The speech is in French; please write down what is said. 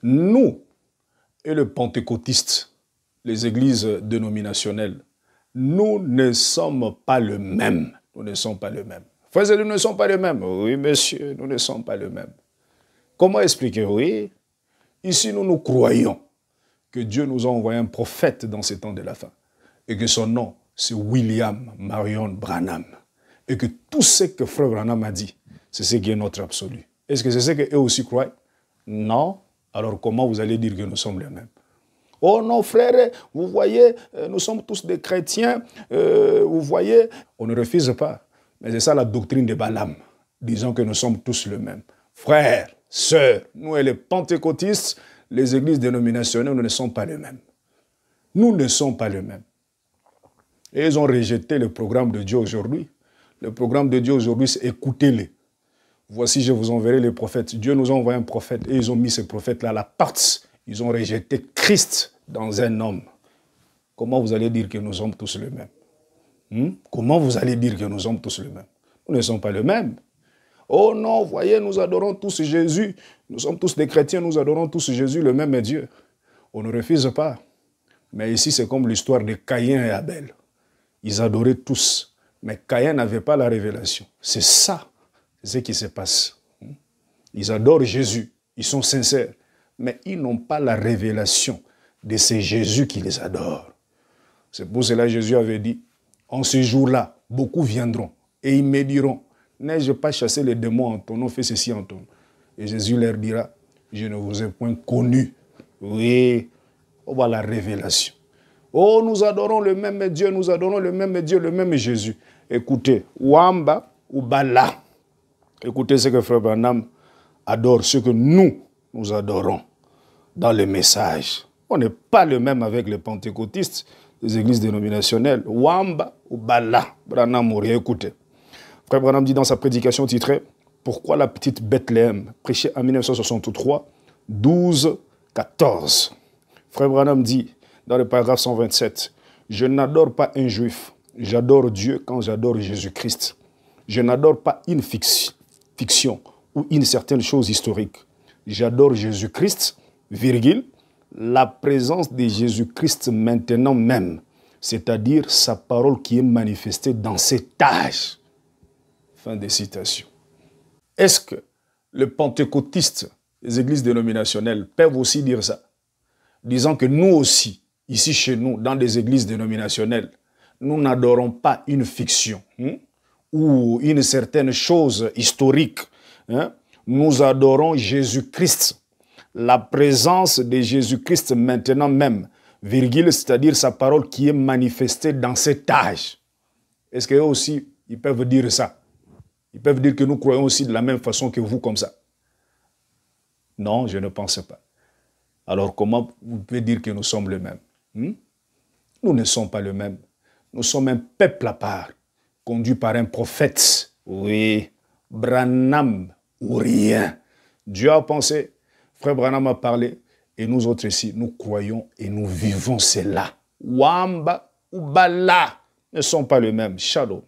Nous et le pentecôtiste, les églises dénominationnelles, nous ne sommes pas le même. Nous ne sommes pas le même. Frères et nous ne sommes pas le même. Oui, monsieur, nous ne sommes pas le même. Comment expliquer? Oui, ici nous croyons que Dieu nous a envoyé un prophète dans ces temps de la fin. Et que son nom, c'est William Marion Branham. Et que tout ce que frère Branham a dit, c'est ce qui est notre absolu. Est-ce que c'est ce qu'eux aussi croient? Non. Alors comment vous allez dire que nous sommes les mêmes? Oh non, frère, vous voyez, nous sommes tous des chrétiens, vous voyez, on ne refuse pas. Mais c'est ça la doctrine de Balaam, disons que nous sommes tous les mêmes. Frères, sœurs, nous et les pentecôtistes, les églises dénominationnelles, nous ne sommes pas les mêmes. Nous ne sommes pas les mêmes. Et ils ont rejeté le programme de Dieu aujourd'hui. Le programme de Dieu aujourd'hui, c'est écoutez-les. Voici, je vous enverrai les prophètes. Dieu nous a envoyé un prophète et ils ont mis ce prophète-là à la porte. Ils ont rejeté Christ dans un homme. Comment vous allez dire que nous sommes tous les mêmes? Comment vous allez dire que nous sommes tous les mêmes? Nous ne sommes pas les mêmes. Oh non, voyez, nous adorons tous Jésus. Nous sommes tous des chrétiens, nous adorons tous Jésus, le même est Dieu. On ne refuse pas. Mais ici, c'est comme l'histoire de Caïn et Abel. Ils adoraient tous. Mais Caïn n'avait pas la révélation. C'est ça, c'est ce qui se passe. Ils adorent Jésus, ils sont sincères. Mais ils n'ont pas la révélation de ces Jésus qui les adore. C'est pour cela que Jésus avait dit, en ce jour-là, beaucoup viendront et ils me diront, n'ai-je pas chassé les démons en ton nom, fait ceci en ton nom. Et Jésus leur dira, je ne vous ai point connu. Oui, on voit la révélation. Oh, nous adorons le même Dieu, nous adorons le même Dieu, le même Jésus. Écoutez, Wamba ou Bala. Écoutez ce que Frère Branham adore, ce que nous adorons dans le message. On n'est pas le même avec les pentecôtistes, les églises dénominationnelles. Wamba ou Bala. Branham Mouria, écoutez. Frère Branham dit dans sa prédication titrée « Pourquoi la petite Bethléem ?» prêchée en 1963, 12, 14. Frère Branham dit dans le paragraphe 127, « Je n'adore pas un juif, j'adore Dieu quand j'adore Jésus-Christ. Je n'adore pas une fiction ou une certaine chose historique. J'adore Jésus-Christ, virgule, la présence de Jésus-Christ maintenant même, c'est-à-dire sa parole qui est manifestée dans cet âge. » Fin de citation. Est-ce que les pentecôtistes, les églises dénominationnelles, peuvent aussi dire ça? Disant que nous aussi, ici chez nous, dans des églises dénominationnelles, nous n'adorons pas une fiction ou une certaine chose historique. Nous adorons Jésus-Christ, la présence de Jésus-Christ maintenant même, virgule, c'est-à-dire sa parole qui est manifestée dans cet âge. Est-ce qu'eux aussi, ils peuvent dire ça? Ils peuvent dire que nous croyons aussi de la même façon que vous, comme ça? Non, je ne pense pas. Alors comment vous pouvez dire que nous sommes les mêmes? Nous ne sommes pas les mêmes. Nous sommes un peuple à part, conduit par un prophète. Oui, Branham ou rien. Dieu a pensé, frère Branham a parlé, et nous autres ici, nous croyons et nous vivons cela. Wamba ou Bala ne sont pas les mêmes. Shalom.